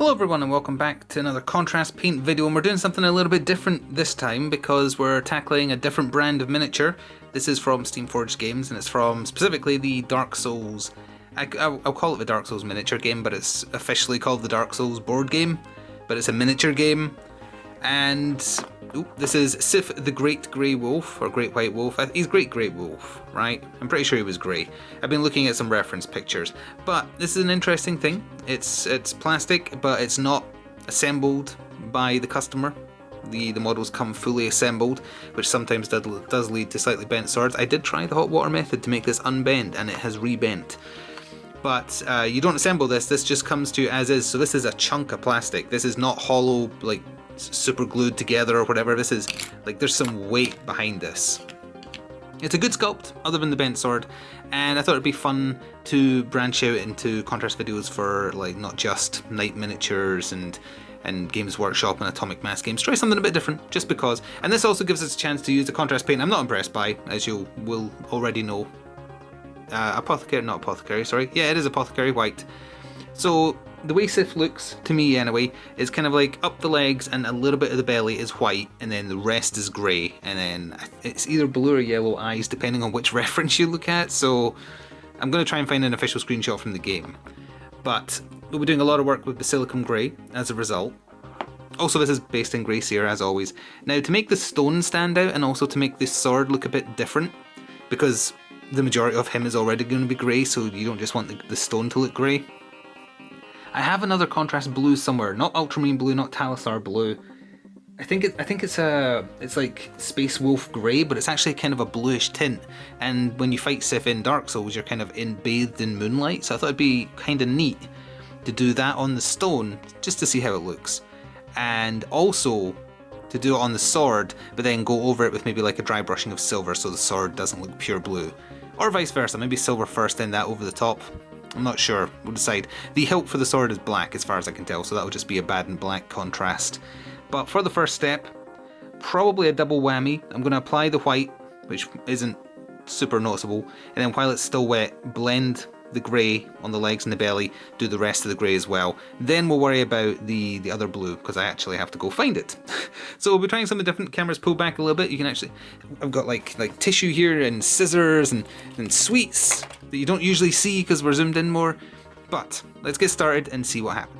Hello everyone and welcome back to another contrast paint video, and we're doing something a little bit different this time because we're tackling a different brand of miniature. This is from Steamforged Games and it's from specifically the Dark Souls. I'll call it the Dark Souls miniature game, but it's officially called the Dark Souls board game, but it's a miniature game. And this is Sif the Great Grey Wolf, or Great White Wolf. He's Great Grey Wolf, right? I'm pretty sure he was grey. I've been looking at some reference pictures. But this is an interesting thing. It's plastic, but it's not assembled by the customer. The models come fully assembled, which sometimes does lead to slightly bent swords. I did try the hot water method to make this unbend, and it has rebent. But you don't assemble this just comes to you as is. So this is a chunk of plastic. This is not hollow, like super glued together or whatever. This is like, there's some weight behind this. It's a good sculpt other than the bent sword, and I thought it'd be fun to branch out into contrast videos for like not just Night Miniatures and Games Workshop and Atomic Mass Games. Try something a bit different just because. And this also gives us a chance to use the contrast paint I'm not impressed by, as you will already know. Not Apothecary, sorry. Yeah, it is Apothecary White. So the way Sif looks, to me anyway, is kind of like up the legs and a little bit of the belly is white, and then the rest is grey, and then it's either blue or yellow eyes depending on which reference you look at. So I'm going to try and find an official screenshot from the game. But we'll be doing a lot of work with Basilicum Grey as a result. Also, this is based in Grey Seer as always. Now, to make the stone stand out and also to make this sword look a bit different, because the majority of him is already going to be grey, so you don't just want the stone to look grey. I have another contrast blue somewhere, not ultramarine blue, not Talisar blue. I think it's like Space Wolf grey, but it's actually kind of a bluish tint. And when you fight Sif in Dark Souls, you're kind of bathed in moonlight, so I thought it'd be kind of neat to do that on the stone, just to see how it looks. And also to do it on the sword, but then go over it with maybe like a dry brushing of silver so the sword doesn't look pure blue. Or vice versa, maybe silver first, then that over the top. I'm not sure, we'll decide. The hilt for the sword is black as far as I can tell, so that'll just be a bad and black contrast. But for the first step, probably a double whammy. I'm going to apply the white, which isn't super noticeable, and then while it's still wet, blend the grey on the legs and the belly, do the rest of the grey as well. Then we'll worry about the other blue, because I actually have to go find it. So we'll be trying something different. Cameras pull back a little bit. You can actually, I've got like tissue here and scissors and sweets that you don't usually see because we're zoomed in more. But let's get started and see what happens.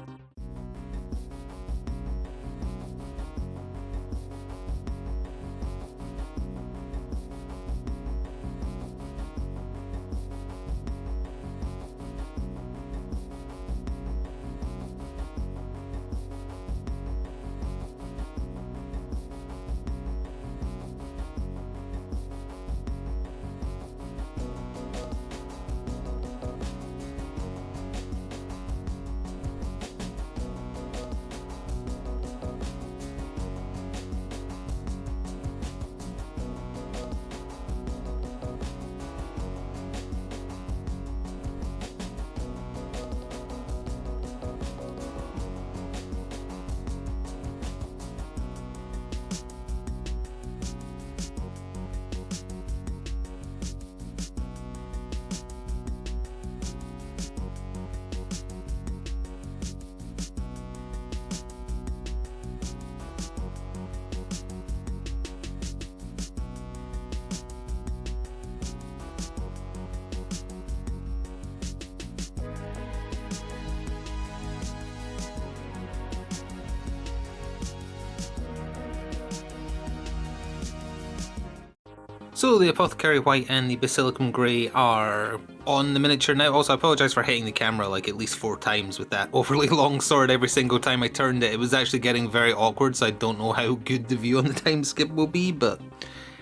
So the Apothecary White and the Basilicum Grey are on the miniature now. Also, I apologise for hitting the camera like at least 4 times with that overly long sword every single time I turned it. It was actually getting very awkward, so I don't know how good the view on the time skip will be, but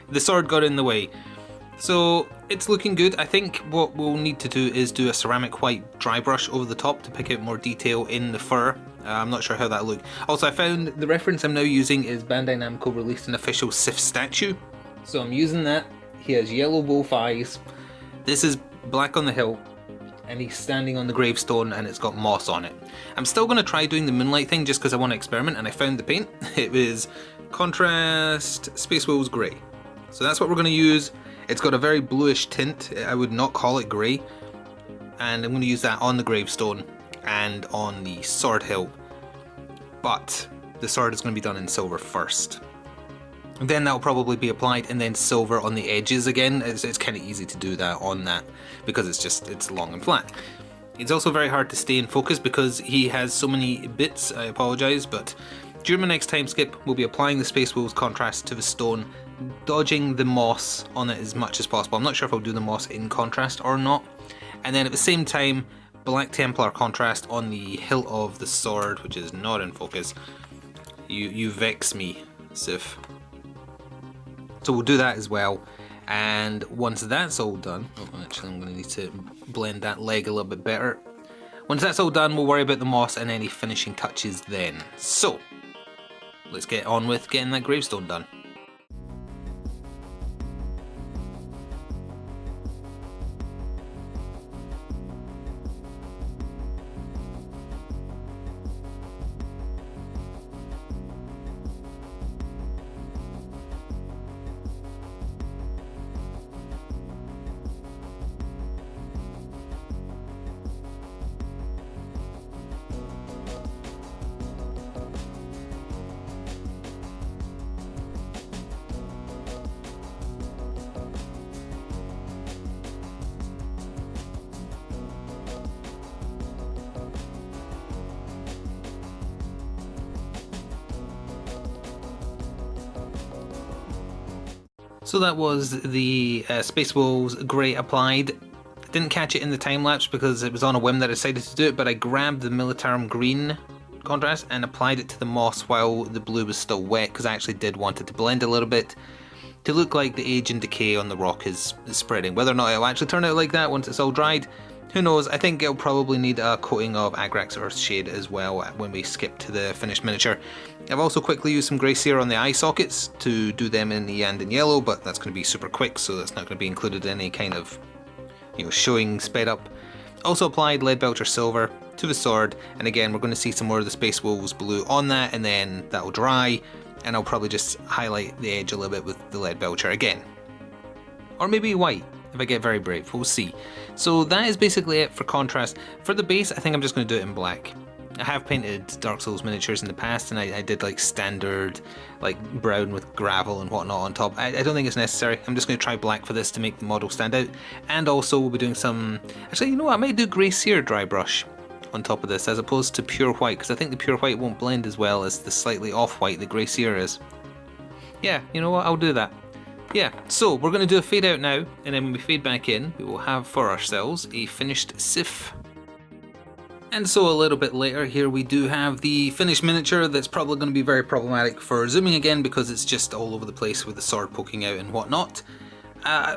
the sword got in the way. So it's looking good. I think what we'll need to do is do a ceramic white dry brush over the top to pick out more detail in the fur. I'm not sure how that looked. Also, I found the reference I'm now using is Bandai Namco released an official Sif statue. So I'm using that. He has yellow wolf eyes. This is black on the hilt, and he's standing on the gravestone and it's got moss on it. I'm still going to try doing the moonlight thing just because I want to experiment, and I found the paint. It was Contrast Space Wolves Grey. So that's what we're going to use. It's got a very bluish tint. I would not call it grey. And I'm going to use that on the gravestone and on the sword hilt. but the sword is going to be done in silver first. Then that will probably be applied, and then silver on the edges again. It's kind of easy to do that on that because it's long and flat. It's also very hard to stay in focus because he has so many bits. I apologise, but during my next time skip, we'll be applying the Space Wolves contrast to the stone, dodging the moss on it as much as possible. I'm not sure if I'll do the moss in contrast or not. And then at the same time, Black Templar contrast on the hilt of the sword, which is not in focus. You vex me, Sif. So we'll do that as well, and once that's all done, actually I'm going to need to blend that leg a little bit better. Once that's all done, we'll worry about the moss and any finishing touches then. So, let's get on with getting that gravestone done. So that was the Space Wolves Grey applied. I didn't catch it in the time lapse because it was on a whim that I decided to do it, but I grabbed the Militarum Green contrast and applied it to the moss while the blue was still wet, because I actually did want it to blend a little bit to look like the age and decay on the rock is spreading. Whether or not it'll actually turn out like that once it's all dried, who knows. I think it'll probably need a coating of Agrax Earthshade as well when we skip to the finished miniature. I've also quickly used some Grey Seer on the eye sockets to do them in the Yandan Yellow, but that's going to be super quick, so that's not going to be included in any kind of, showing sped up. Also applied Leadbelcher Silver to the sword, and again we're going to see some more of the Space Wolves Blue on that, and then that'll dry, and I'll probably just highlight the edge a little bit with the Leadbelcher again. Or maybe white, if I get very brave, we'll see. So that is basically it for contrast. For the base, I think I'm just going to do it in black. I have painted Dark Souls miniatures in the past, and I did like standard, like brown with gravel and whatnot on top. I don't think it's necessary. I'm just going to try black for this to make the model stand out. And also we'll be doing some, actually you know what, I might do Grey Seer dry brush on top of this as opposed to pure white, because I think the pure white won't blend as well as the slightly off white the Grey Seer is. Yeah, you know what, I'll do that. Yeah, so we're going to do a fade out now, and then when we fade back in, we will have for ourselves a finished Sif. And so a little bit later here we do have the finished miniature that's probably going to be very problematic for zooming again because it's just all over the place with the sword poking out and whatnot.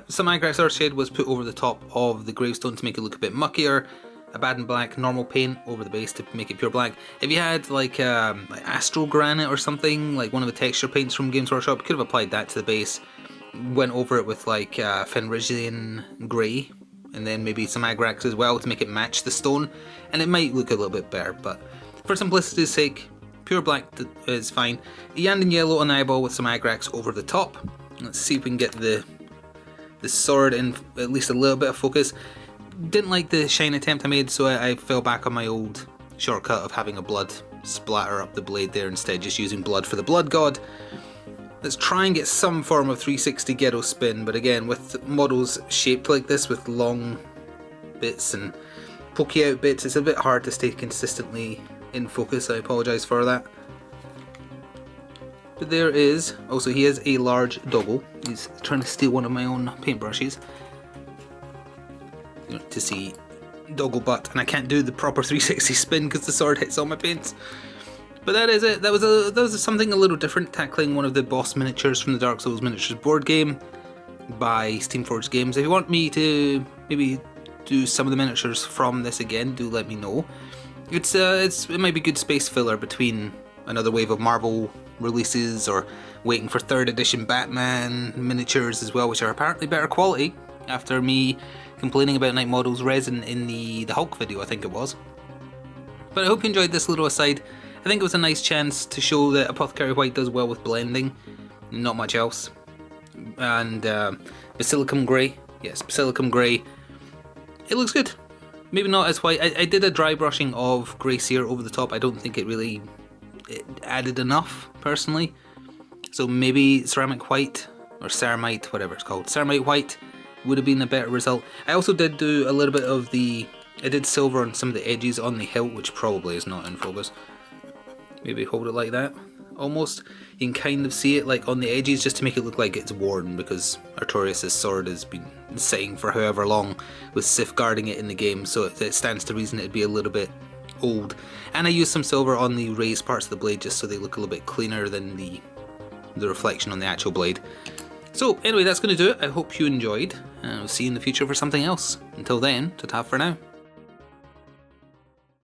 Some Agrax Earthshade was put over the top of the gravestone to make it look a bit muckier. A bad and black normal paint over the base to make it pure black. If you had like Astral Granite or something, like one of the texture paints from Games Workshop, you could have applied that to the base. Went over it with like Fenrisian Grey, and then maybe some Agrax as well to make it match the stone, and it might look a little bit better, but for simplicity's sake, pure black is fine. Yandan Yellow on the eyeball with some Agrax over the top. Let's see if we can get the sword in at least a little bit of focus. Didn't like the shine attempt I made, so I fell back on my old shortcut of having a blood splatter up the blade there instead, just using blood for the blood god. Let's try and get some form of 360 ghetto spin, but again, with models shaped like this with long bits and pokey out bits, it's a bit hard to stay consistently in focus. I apologise for that. But there is, also he is a large doggle. He's trying to steal one of my own paintbrushes. To see doggle butt, and I can't do the proper 360 spin because the sword hits all my paints. But that is it. That was something a little different, tackling one of the boss miniatures from the Dark Souls miniatures board game by Steamforged Games. If you want me to maybe do some of the miniatures from this again, do let me know. It might be good space filler between another wave of Marvel releases or waiting for 3rd edition Batman miniatures as well, which are apparently better quality after me complaining about Night Model's resin in the Hulk video, I think it was. But I hope you enjoyed this little aside. I think it was a nice chance to show that Apothecary White does well with blending, not much else. And Basilicum Grey, yes, Basilicum Grey, it looks good. Maybe not as white. I did a dry brushing of Grey Seer over the top. I don't think it really it added enough, personally. So maybe ceramic white, or ceramite, whatever it's called, ceramite white would have been a better result. I also did do a little bit of I did silver on some of the edges on the hilt, which probably is not in focus. Maybe hold it like that, almost. You can kind of see it like on the edges just to make it look like it's worn, because Artorias' sword has been sitting for however long with Sif guarding it in the game, so it stands to reason it'd be a little bit old. And I used some silver on the raised parts of the blade just so they look a little bit cleaner than the reflection on the actual blade. So anyway, that's going to do it. I hope you enjoyed, and I'll see you in the future for something else. Until then, ta-ta for now.